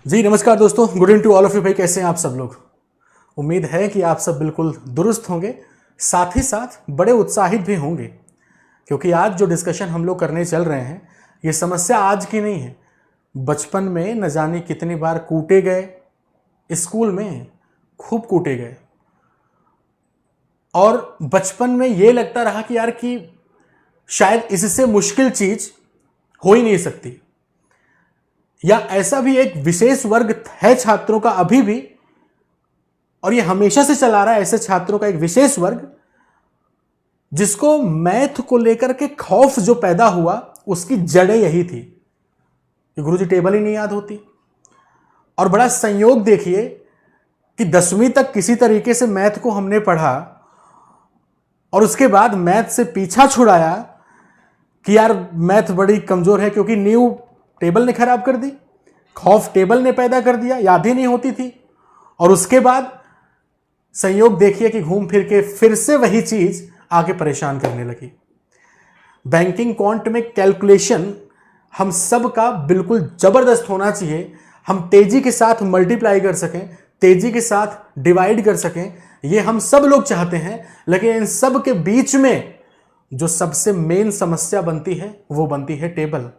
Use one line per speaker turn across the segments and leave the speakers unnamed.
जी नमस्कार दोस्तों, good evening to all of you. भाई कैसे हैं आप सब लोग? उम्मीद है कि आप सब बिल्कुल दुरुस्त होंगे, साथ ही साथ बड़े उत्साहित भी होंगे, क्योंकि आज जो डिस्कशन हम लोग करने चल रहे हैं ये समस्या आज की नहीं है। बचपन में न जाने कितनी बार कूटे गए, स्कूल में खूब कूटे गए, और बचपन में ये लगता रहा कि यार कि शायद इससे मुश्किल चीज हो ही नहीं सकती, या ऐसा भी एक विशेष वर्ग है छात्रों का अभी भी, और ये हमेशा से चला रहा है, ऐसे छात्रों का एक विशेष वर्ग जिसको मैथ को लेकर के खौफ जो पैदा हुआ उसकी जड़ें यही थी कि गुरुजी टेबल ही नहीं याद होती। और बड़ा संयोग देखिए कि 10वीं तक किसी तरीके से मैथ को हमने पढ़ा और उसके बाद मैथ से पीछा छुड़ाया कि यार मैथ बड़ी कमजोर है, क्योंकि नींव टेबल ने खराब कर दी, खौफ टेबल ने पैदा कर दिया, याद ही नहीं होती थी। और उसके बाद संयोग देखिए कि घूम फिर के फिर से वही चीज आके परेशान करने लगी। बैंकिंग क्वांट में कैलकुलेशन हम सब का बिल्कुल जबरदस्त होना चाहिए। हम तेजी के साथ मल्टीप्लाई कर सकें, तेजी के साथ डिवाइड कर सकें, ये हम सब लोग चाहते हैं। लेकिन इन सब के बीच में जो सबसे मेन समस्या बनती है वो बनती है टेबल।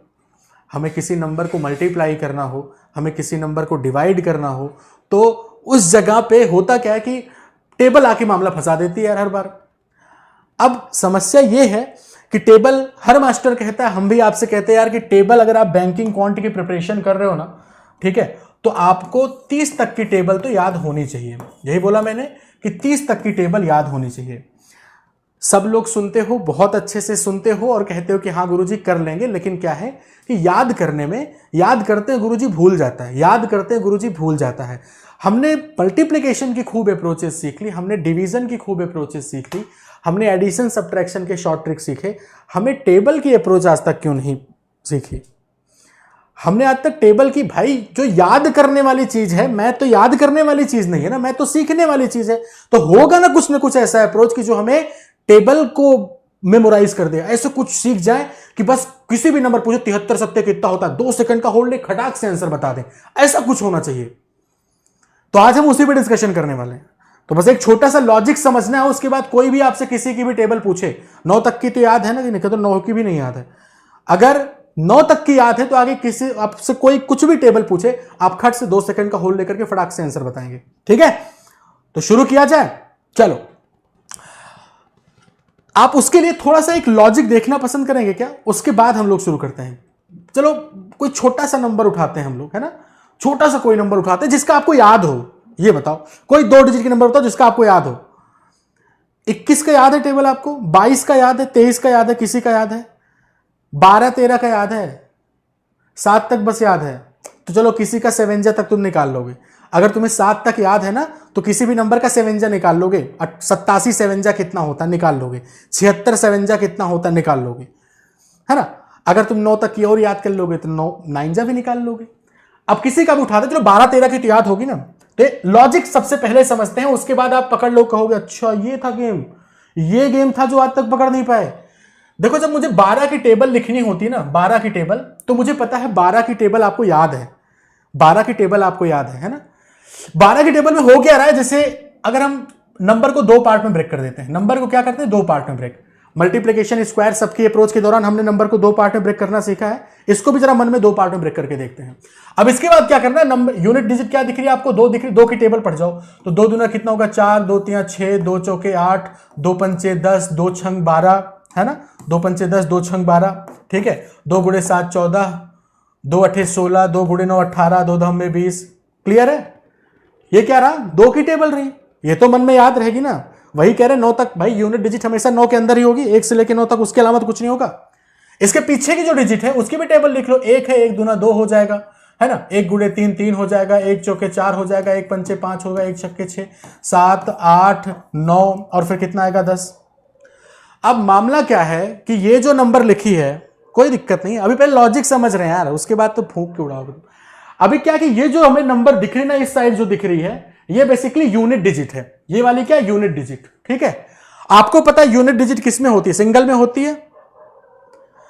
हमें किसी नंबर को मल्टीप्लाई करना हो, हमें किसी नंबर को डिवाइड करना हो, तो उस जगह पे होता क्या है कि टेबल आके मामला फंसा देती है यार हर बार। अब समस्या ये है कि टेबल हर मास्टर कहता है, हम भी आपसे कहते हैं यार कि टेबल अगर आप बैंकिंग क्वांट की प्रिपरेशन कर रहे हो ना, ठीक है, तो आपको 30 तक की टेबल तो याद होनी चाहिए। यही बोला मैंने कि 30 तक की टेबल याद होनी चाहिए। सब लोग सुनते हो, बहुत अच्छे से सुनते हो और कहते हो कि हाँ गुरुजी कर लेंगे, लेकिन क्या है कि याद करने में, याद करते हैं गुरुजी भूल जाता है, याद करते हैं गुरुजी भूल जाता है। हमने मल्टीप्लिकेशन की खूब अप्रोचेस सीख ली, हमने डिवीजन की खूब अप्रोचेस सीख ली, हमने एडिशन सब्ट्रैक्शन के शॉर्ट ट्रिक सीखे, हमें टेबल की अप्रोच आज तक क्यों नहीं सीखी? हमने आज तक टेबल की, भाई जो याद करने वाली चीज है, मैथ तो याद करने वाली चीज नहीं है ना, मैथ तो सीखने वाली चीज है। तो होगा ना कुछ ऐसा अप्रोच कि जो हमें टेबल को मेमोराइज कर दे, ऐसे कुछ सीख जाए कि बस किसी भी नंबर पूछो 73 सत्ते कितना होता है, 2 सेकंड का होल्ड ले, खटाक से आंसर बता दें, ऐसा कुछ होना चाहिए। तो आज हम उसी पे डिस्कशन करने वाले हैं। तो बस एक छोटा सा लॉजिक समझना है, उसके बाद कोई भी आपसे किसी की भी टेबल पूछे, 9 तक की तो याद है ना, कि नहीं तो 9 की भी नहीं याद है। अगर 9 तक की याद है तो आगे किसी आपसे कोई कुछ भी टेबल पूछे, आप खट से 2 सेकंड का होल्ड लेकर के फटाक से आंसर बताएंगे। ठीक है, तो शुरू किया जाए। चलो, आप उसके लिए थोड़ा सा एक लॉजिक देखना पसंद करेंगे क्या? उसके बाद हम लोग शुरू करते हैं। चलो कोई छोटा सा नंबर उठाते हैं हम लोग, है ना, छोटा सा कोई नंबर उठाते हैं जिसका आपको याद हो। ये बताओ, कोई 2 डिजिट के नंबर बताओ जिसका आपको याद हो। 21 का याद है टेबल आपको, 22 का याद है, 23 का याद है, किसी का याद है, 12 13 का याद है, 7 तक बस याद है। तो चलो किसी का 57 तक तुम निकाल लोगे। अगर तुम्हें 7 तक याद है ना, तो किसी भी नंबर का 57 निकाल लोगे। 87 57 कितना होता निकाल लोगे, 76 57 कितना होता निकाल लोगे, है ना। अगर तुम 9 तक की और याद कर लोगे तो 9 9 भी निकाल लोगे। अब किसी का भी उठा दो, चलो 12 13 की तो याद होगी ना। तो लॉजिक सबसे पहले समझते हैं, उसके बाद आप पकड़ लो, कहोगे अच्छा ये था गेम, ये गेम था जो आज तक पकड़ नहीं पाए। देखो, जब मुझे 12 की टेबल लिखनी होती है ना, 12 की टेबल, तो मुझे पता है 12 की टेबल आपको याद है, 12 की टेबल आपको याद है ना। 12 की टेबल में हो क्या रहा है, जैसे अगर हम नंबर को 2 पार्ट में ब्रेक कर देते हैं, नंबर को क्या करते हैं 2 पार्ट में ब्रेक। मल्टीप्लिकेशन स्क्वायर सबकी अप्रोच के दौरान हमने नंबर को 2 पार्ट में ब्रेक करना सीखा है। इसको भी जरा मन में 2 पार्ट में ब्रेक करके देखते हैं। अब इसके बाद क्या करना है, नंबर यूनिट डिजिट क्या दिख रही है आपको, 2 दिख रही, 2 की टेबल पढ़ जाओ। तो 2 दूना कितना होगा 4, 2 3 6, 2 चौके 8, 2 पंचे 10, 2 छंग 12, है ना, 2 पंचे 10, 2 छंग 12, ठीक है। 2 गुणे 7 14, 2 अठे 16, 2 गुणे 9 18, 2 धम में 20। क्लियर है? ये क्या रहा, 2 की टेबल रही, ये तो मन में याद रहेगी ना। वही कह रहे 9 तक, भाई यूनिट डिजिट हमेशा 9 के अंदर ही होगी, 1 से लेकर 9 तक, उसके अलावा तो कुछ नहीं होगा। इसके पीछे की जो डिजिट है उसकी भी टेबल लिख लो। 1 है, 1 दूना 2 हो जाएगा, है ना, 1 गुणे 3 3 हो जाएगा, 1 चौके 4 हो जाएगा, 1 पंचे 5 होगा, 1 छक्के 6, 7 8 9, और फिर कितना आएगा 10। अब मामला क्या है कि ये जो नंबर लिखी है, कोई दिक्कत नहीं, अभी पहले लॉजिक समझ रहे हैं यार, उसके बाद तो फूंक के उड़ाओगे। अभी क्या कि ये जो हमें नंबर दिख रही है ना, इस साइड जो दिख रही है, ये बेसिकली यूनिट डिजिट है। ये वाली क्या, यूनिट डिजिट, ठीक है। आपको पता है यूनिट डिजिट किस में होती है, सिंगल में होती है।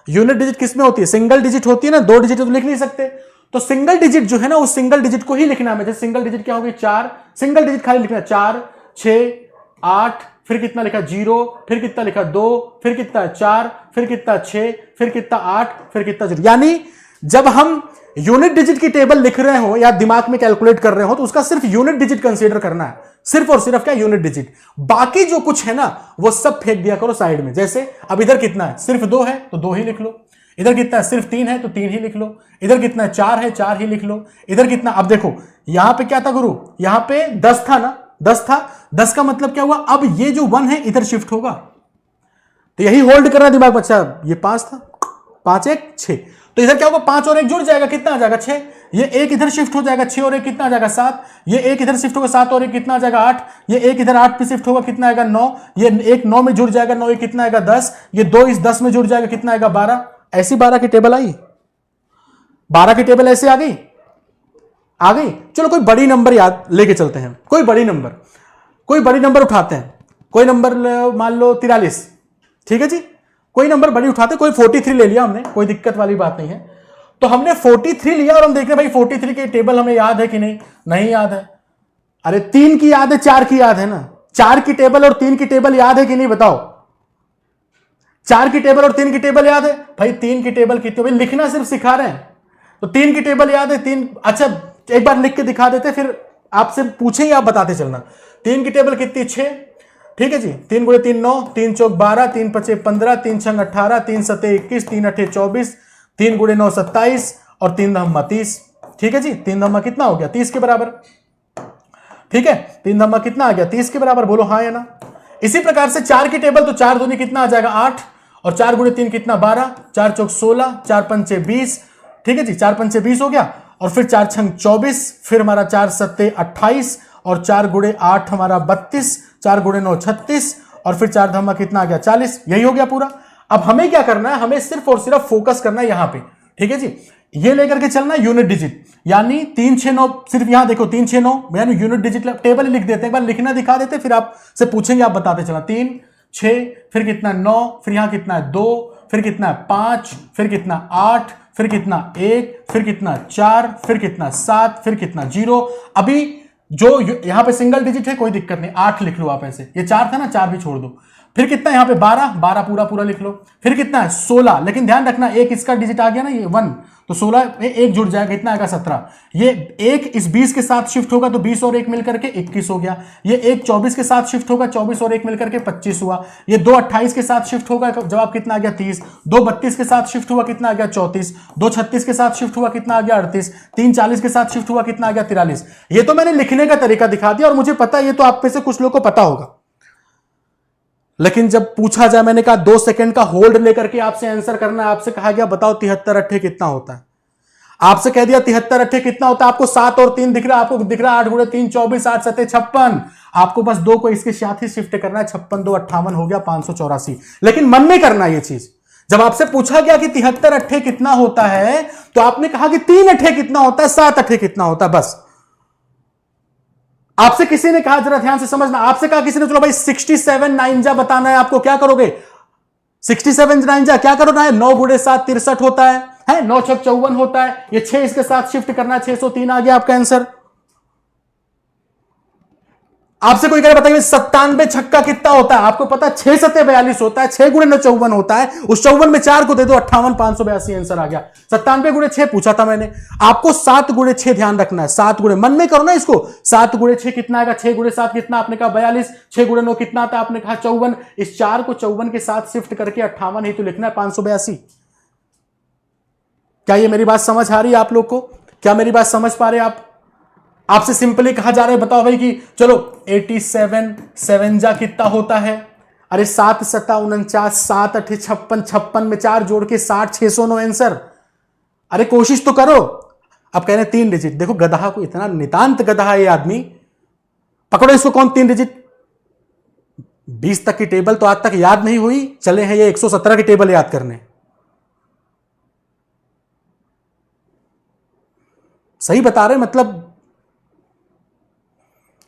यूनिट डिजिट किस में होती है, सिंगल डिजिट होती है ना, 2 डिजिट तो लिख नहीं सकते। तो सिंगल डिजिट जो है ना, उस सिंगल डिजिट को ही लिखना है। जैसे सिंगल डिजिट क्या होगी 4, सिंगल डिजिट खाली लिखना है 4 6 8, फिर कितना लिखा 0, फिर कितना लिखा 2, फिर कितना 4, फिर कितना 6, फिर कितना 8, फिर कितना 0। यानी जब हम यूनिट डिजिट की टेबल लिख रहे हो या दिमाग में कैलकुलेट कर रहे हो तो उसका सिर्फ यूनिट डिजिट कंसीडर करना है, सिर्फ और सिर्फ क्या यूनिट डिजिट। बाकी जो कुछ है ना वो सब फेंक दिया करो साइड में। जैसे अब इधर कितना है, सिर्फ 2 है तो 2 ही लिख लो। इधर कितना है, सिर्फ 3 है तो 3 ही लिख लो। इधर कितना है, 4 है, 4 ही लिख लो। इधर कितना, अब देखो यहां पे क्या था गुरु, यहां पे 10 था ना, 10 था। 10 का मतलब क्या हुआ, अब ये जो 1 है इधर शिफ्ट होगा, तो यही होल्ड करना दिमाग में। अच्छा ये 5 था, 5 1 6, तो इधर क्या होगा 5 और 1 जुड़ जाएगा, कितना आ जाएगा 6। ये 1 इधर शिफ्ट हो जाएगा, 6 और 1 कितना आ जाएगा 7। ये 1 इधर शिफ्ट होगा, 7 और 1 कितना आ जाएगा 8। ये 1 इधर 8 पे शिफ्ट होगा, कितना आएगा 9। ये 1 9 में जुड़ जाएगा, 9 कितना आएगा 10। ये 2 इस 10 में जुड़ जाएगा, कितना आएगा 12। ऐसी 12 की टेबल आई, 12 की टेबल ऐसे आ गई, आ गई। चलो कोई बड़ी नंबर याद लेके चलते हैं, कोई बड़ी नंबर उठाते हैं। कोई नंबर मान लो 43, ठीक है जी, कोई नंबर बड़ी उठाते, कोई 43 ले लिया हमने, कोई दिक्कत वाली बात नहीं है। तो हमने 43 लिया और हम देख रहे भाई 43 की टेबल हमें याद है कि नहीं, नहीं याद है। अरे 3 की याद है, 4 की याद है ना, 4 की टेबल और 3 की टेबल याद है कि नहीं बताओ। 4 की टेबल और 3 की टेबल याद है भाई, 3 की टेबल कितनी भाई, लिखना सिर्फ सिखा रहे हैं। तो 3 की टेबल याद है, 3, अच्छा एक बार लिख के दिखा देते, फिर आपसे पूछेंगे आप बताते चलना। 3 की टेबल कितनी, 6, ठीक है जी। 3 गुणे 3 9, 3 चौक 12, 3 पचे 15, 3 छंग 18, 3 सते 21, 3 अठे 24, 3 गुणे 9 27 और 3 धम्मा 30, ठीक है जी। 3 धम्मा कितना हो गया, 30 के बराबर, ठीक है। 3 धम्मा कितना आ गया, 30 के बराबर, बोलो हाँ या ना। इसी प्रकार से 4 की टेबल, तो 4 दूनी कितना आ जाएगा 8, और 4 गुणे 3 कितना 12, 4 चौक 16, 4 पंचे 20, ठीक है जी, 4 पंचे 20 हो गया। और फिर 4 छंग 24, फिर हमारा 4 सत्ते 28, और 4 गुणे 8 हमारा 32, 4 गुणे 9 36, और फिर 4 धम्मा कितना आ गया 40। यही हो गया पूरा। अब हमें क्या करना है, हमें सिर्फ और सिर्फ फोकस करना है यहां पे, ठीक है जी। ये लेकर के चलना यूनिट डिजिट, यानी 3 6 9, सिर्फ यहां देखो 3 6 9, यानी यूनिट डिजिट टेबल लिख देते हैं, एक बार लिखना दिखा देते, फिर आपसे पूछेंगे आप बताते चलना। 3 6, फिर कितना 9, फिर यहां कितना है 2, फिर कितना 5, फिर कितना 8, फिर कितना 1, फिर कितना 4, फिर कितना 7, फिर कितना 0। अभी जो यहां पे सिंगल डिजिट है कोई दिक्कत नहीं, 8 लिख लो आप ऐसे, ये 4 था ना, 4 भी छोड़ दो। फिर कितना यहां पे 12, 12 पूरा पूरा लिख लो। फिर कितना है 16, लेकिन ध्यान रखना एक इसका डिजिट आ गया ना, ये 1, तो 16 में 1 जुड़ जाएगा, कितना आएगा 17। ये 1 इस 20 के साथ शिफ्ट होगा तो 20 और 1 मिलकर के 21 हो गया। ये 1 24 के साथ शिफ्ट होगा, 24 और 1 मिलकर के 25 हुआ। ये 2 28 के साथ शिफ्ट होगा, जवाब कितना आ गया 30। 2 32 के साथ शिफ्ट हुआ, कितना आ गया 34। 2 36 के साथ शिफ्ट हुआ, कितना आ गया 38। 3 40 के साथ शिफ्ट हुआ, कितना आ गया 43। ये तो मैंने लिखने का तरीका दिखा दिया, और मुझे पता है ये तो आप में से कुछ लोगों को पता होगा, लेकिन जब पूछा जाए, मैंने कहा 2 सेकंड का होल्ड लेकर के आपसे आंसर करना है। आपसे कहा गया बताओ 73 अट्ठे कितना होता है, आपसे कह दिया 73 अट्ठे कितना होता है, आपको 7 और 3 दिख रहा है, आपको दिख रहा है 8 गुणे 3 24, 8 सते 56। आपको बस 2 को इसके साथ ही शिफ्ट करना है, 56 2 58 हो गया 584। लेकिन मन में करना ये चीज। जब आपसे पूछा गया कि 73 अट्ठे कितना होता है, तो आपने कहा कि 3 अट्ठे कितना होता है, 7 अट्ठे कितना होता है, बस। आपसे किसी ने कहा, जरा ध्यान से समझना, आपसे कहा किसी ने चलो भाई 67 9 जा बताना है आपको, क्या करोगे 67 9 जा क्या करना है, 9 गुणे 7 63 होता है 9 6 54 होता है। ये 6 इसके साथ शिफ्ट करना है, 603 आ गया आपका आंसर। आपसे कोई कह रहा बताइए 97 छक्का कितना होता है, आपको पता 6 सते 42 होता है, 6 गुणे 9 54 होता है, उस 54 में 4 को दे दो 58 582 आंसर आ गया। 97 गुणे 6 पूछा था मैंने आपको, 7 गुणे 6 ध्यान रखना है, 7 गुणे मन में करो ना इसको, 7 गुणे 6 कितना आएगा, 6 गुणे 7 कितना, आपने कहा 42, 6 गुणे 9 कितना आता है, आपने कहा 54, इस 4 को 54 के साथ शिफ्ट करके 58 ही तो लिखना है 582। क्या ये मेरी बात समझ आ रही है आप लोग को, क्या मेरी बात समझ पा रहे आप? आपसे सिंपली कहा जा रहा है बताओ भाई कि चलो 87 7 जा कितना होता है, अरे 7 सत्ता 49, 7 अठे 56, 56 में 4 जोड़ के 60, 609 आंसर। अरे कोशिश तो करो। अब कह रहे हैं 3 डिजिट, देखो गधा को, इतना नितांत गधा है ये आदमी, पकड़ो इसको, कौन 3 डिजिट, 20 तक की टेबल तो आज तक याद नहीं हुई, चले हैं ये 117 की टेबल याद करने। सही बता रहे, मतलब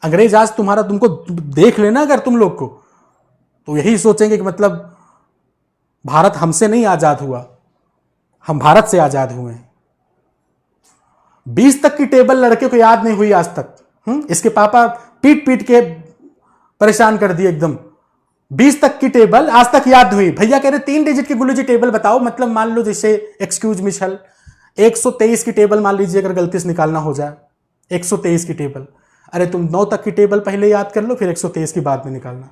अंग्रेज आज तुमको देख लेना अगर तुम लोग को, तो यही सोचेंगे कि मतलब भारत हमसे नहीं आजाद हुआ, हम भारत से आजाद हुए हैं। 20 तक की टेबल लड़के को याद नहीं हुई आज तक। इसके पापा पीट पीट के परेशान कर दिए एकदम। 20 तक की टेबल आज तक याद हुई। भैया कह रहे 3 डिजिट की गुरुजी टेबल बताओ, मतलब मान लो जैसे एक्सक्यूज मी छल 123 की टेबल मान लीजिए अगर गलती से निकालना हो जाए 123 की टेबल, अरे तुम 9 तक की टेबल पहले याद कर लो, फिर 123 की बाद में निकालना।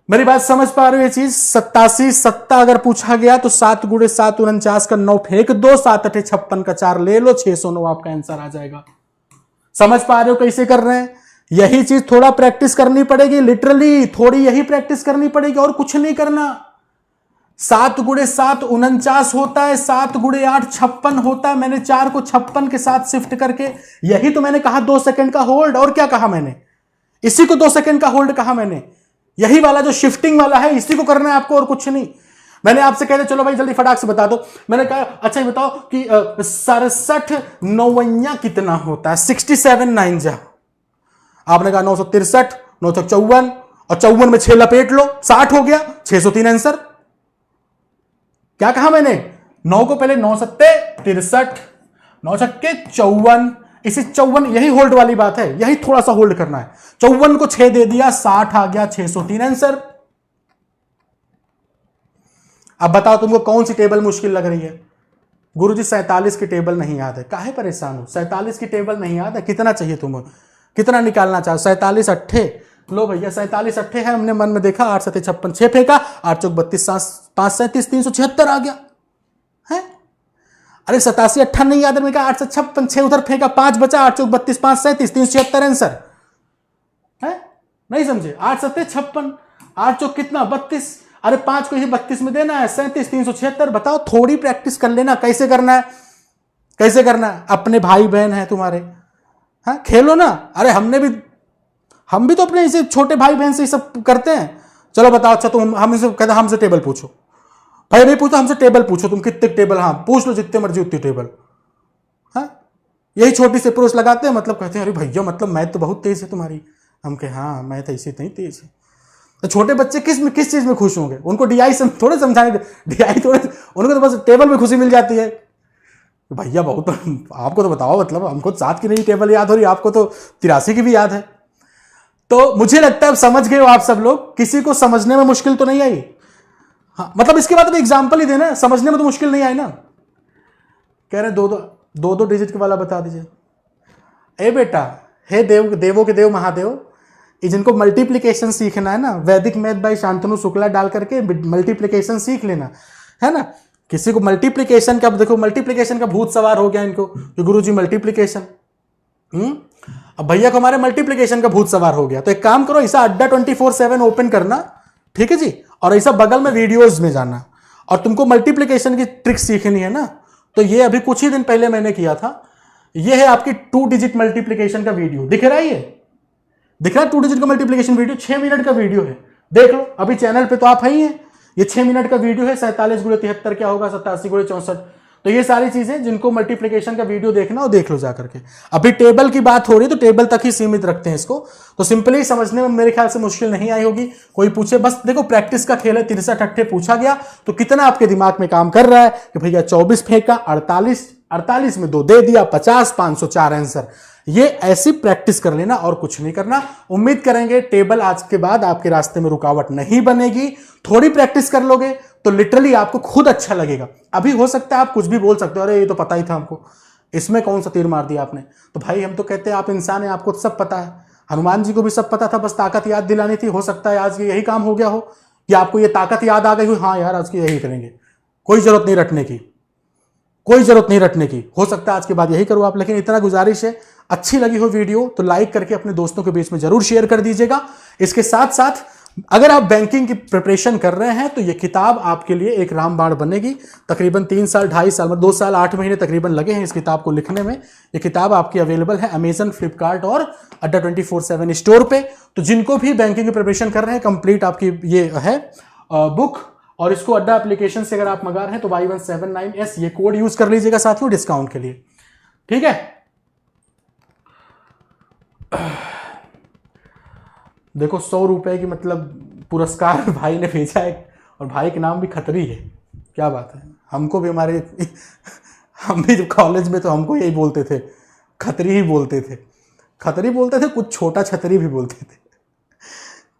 मेरी बात समझ पा रहे हो ये चीज? 87 सत्ता अगर पूछा गया तो 7 गुणे 7 49 का 9 फेंक दो, 7 8 56 का 4 ले लो, 609 आपका आंसर आ जाएगा। समझ पा रहे हो कैसे कर रहे हैं? यही चीज थोड़ा प्रैक्टिस करनी पड़ेगी, लिटरली थोड़ी यही प्रैक्टिस करनी पड़ेगी और कुछ नहीं करना। 7 गुणे 7 49 होता है, 7 गुणे 8 56 होता है। मैंने 4 को 56 के साथ शिफ्ट करके, यही तो मैंने कहा 2 सेकंड का होल्ड, और क्या कहा मैंने? इसी को 2 सेकंड का होल्ड कहा मैंने। यही वाला जो शिफ्टिंग वाला है इसी को करना है आपको और कुछ नहीं। मैंने आपसे कह दिया चलो भाई जल्दी फटाक से बता दो। मैंने कहा अच्छा ये बताओ कि 67 नौवैया कितना होता है? 67 9 जा। आपने कहा 963, 954 और 54 में 6 लपेट लो, 60 हो गया, 603 आंसर। क्या कहा मैंने? 9 को पहले 9 सत्ते 63, 9 छक्के 54, इसी 54 यही होल्ड वाली बात है, यही थोड़ा सा होल्ड करना है। 54 को 6 दे दिया, 60 आ गया, 603 आंसर। अब बताओ तुमको कौन सी टेबल मुश्किल लग रही है? गुरुजी 47 की टेबल नहीं याद है। काहे परेशान हो? 47 की टेबल नहीं याद है? कितना चाहिए तुम्हें? कितना निकालना चाहो? 47 अट्ठे लो भैया, 47 अट्ठे है, हमने मन में देखा, 8 7 56 6 फेंका, 8 चौक 32 5 37 376 आ गया है। अरे 87 अट्ठा नहीं याद है, मैंने कहा 8 से 56 6 उधर फेंका, 5 बचा, 8 चौक 32 5 37 376 आंसर है। नहीं समझे? 8 7 56, 8 चौक कितना 32, अरे 5 को ही 32 में देना है, 37 376। बताओ थोड़ी प्रैक्टिस कर लेना, कैसे करना है, कैसे करना है। अपने भाई बहन है तुम्हारे, हाँ खेलो ना। अरे हम भी तो अपने इसे छोटे भाई बहन से ये सब करते हैं। चलो बताओ, अच्छा तुम हमसे कहते हमसे टेबल पूछो, भाई नहीं पूछो, हमसे टेबल पूछो, तुम कितने टेबल, हाँ पूछ लो जितने मर्जी उतनी टेबल। हाँ यही छोटी से पुरुष लगाते हैं, मतलब कहते हैं अरे भैया मतलब मैं तो बहुत तेज है तुम्हारी। हम कहे हाँ मैं तो ऐसे नहीं तेज है। तो छोटे बच्चे किस चीज में खुश होंगे? उनको डीआई थोड़े समझाएंगे, डीआई थोड़े, उनको तो बस टेबल में खुशी मिल जाती है। भैया बहुत, आपको तो बताओ, मतलब हमको 7 की नहीं टेबल याद हो रही, आपको तो 83 की भी याद है। तो मुझे लगता है अब समझ गए हो आप सब लोग, किसी को समझने में मुश्किल तो नहीं आई। हाँ मतलब इसके बाद एग्जाम्पल ही देना, समझने में तो मुश्किल नहीं आई ना। कह रहे दो डिजिट के वाला बता दीजिए। ए बेटा, हे देवों के देव महादेव, जिनको मल्टीप्लिकेशन सीखना है ना, वैदिक मैथ बाय शांतनु शुक्ला डाल करके मल्टीप्लिकेशन सीख लेना है ना। किसी को मल्टीप्लिकेशन का, देखो मल्टीप्लिकेशन का भूत सवार हो गया इनको कि गुरुजी मल्टीप्लिकेशन, अब भैया को हमारे मल्टीप्लिकेशन का भूत सवार हो गया। तो एक काम करो, ऐसा अड्डा 24/7 ओपन करना, ठीक है जी, और ऐसा बगल में वीडियोस में जाना, और तुमको मल्टीप्लिकेशन की ट्रिक सीखनी है ना। तो ये अभी कुछ ही दिन पहले मैंने किया था। ये है आपकी 2 डिजिट मल्टीप्लिकेशन का वीडियो, दिख रहा है? ये दिख रहा है 2 डिजिट का मल्टीप्लिकेशन वीडियो, 6 मिनट का वीडियो है, देख लो। अभी चैनल पे तो आप है ही हैं। ये 6 मिनट का वीडियो है। 47 गुणे 73 क्या होगा, 87 गुणे 64। तो ये सारी चीजें जिनको मल्टीप्लिकेशन का वीडियो देखना हो देख लो जाकर के। अभी टेबल की बात हो रही है तो टेबल तक ही सीमित रखते हैं इसको, तो सिंपली समझने में मेरे ख्याल से मुश्किल नहीं आई होगी। कोई पूछे, बस देखो प्रैक्टिस का खेल है। 63 अट्ठे पूछा गया तो कितना आपके दिमाग में काम कर रहा है कि भैया 24 फेंका, 48 में 2 दे दिया, 50 504 आंसर। ये ऐसी प्रैक्टिस कर लेना और कुछ नहीं करना। उम्मीद करेंगे टेबल आज के बाद आपके रास्ते में रुकावट नहीं बनेगी। थोड़ी प्रैक्टिस कर लोगे तो लिटरली आपको खुद अच्छा लगेगा। अभी हो सकता है आप कुछ भी बोल सकते हो, अरे ये तो पता ही था हमको, इसमें कौन सा तीर मार दिया आपने। तो भाई हम तो कहते हैं आप इंसान हैं, आपको तो सब पता है। हनुमान जी को भी सब पता था, बस ताकत याद दिलानी थी। हो सकता है आज यही काम हो गया हो कि आपको ये ताकत याद आ गई हो, हाँ यार आज की यही करेंगे, कोई जरूरत नहीं रटने की, कोई जरूरत नहीं रटने की। हो सकता है आज के बाद यही करो आप। लेकिन इतना गुजारिश है, अच्छी लगी हो वीडियो तो लाइक करके अपने दोस्तों के बीच में जरूर शेयर कर दीजिएगा। इसके साथ साथ अगर आप बैंकिंग की प्रिपरेशन कर रहे हैं तो ये किताब आपके लिए एक रामबाण बनेगी। तकरीबन 3 साल 2.5 साल 2 साल 8 महीने तकरीबन लगे हैं इस किताब को लिखने में। ये किताब आपकी अवेलेबल है अमेजन, फ्लिपकार्ट और अड्डा 24/7 स्टोर पे। तो जिनको भी बैंकिंग की प्रिपरेशन कर रहे हैं, कंप्लीट आपकी ये है बुक। और इसको अड्डा एप्लीकेशन से अगर आप मंगा रहे हैं तो Y179S ये कोड यूज कर लीजिएगा साथियों डिस्काउंट के लिए, ठीक है। देखो 100 रुपए की मतलब पुरस्कार भाई ने भेजा है, और भाई के नाम भी खतरी है। क्या बात है, हमको भी हमारे हम भी जब कॉलेज में तो हमको यही बोलते थे खतरी ही बोलते थे, खतरी बोलते थे, कुछ छोटा छतरी भी बोलते थे।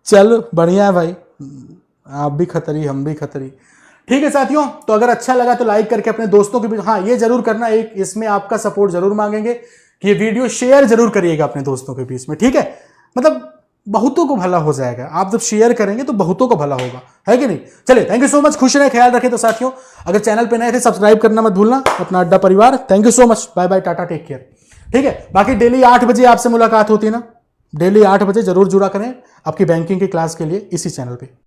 चलो बढ़िया है भाई, आप भी खतरी हम भी खतरी। ठीक है साथियों, तो अगर अच्छा लगा तो लाइक करके अपने दोस्तों के बीच, हाँ ये जरूर करना, एक इसमें आपका सपोर्ट जरूर मांगेंगे कि ये वीडियो शेयर जरूर करिएगा अपने दोस्तों के बीच में, ठीक है। मतलब बहुतों को भला हो जाएगा, आप जब शेयर करेंगे तो बहुतों को भला होगा, है कि नहीं। चलिए, थैंक यू सो मच, खुश रहे, ख्याल रखें। तो साथियों अगर चैनल पे नए थे सब्सक्राइब करना मत भूलना, अपना अड्डा परिवार। Thank you so much, bye bye, tata, take care. ठीक है, बाकी डेली 8 बजे आपसे मुलाकात होती है ना, डेली 8 बजे जरूर जुड़ा करें आपकी बैंकिंग की क्लास के लिए इसी चैनल पे।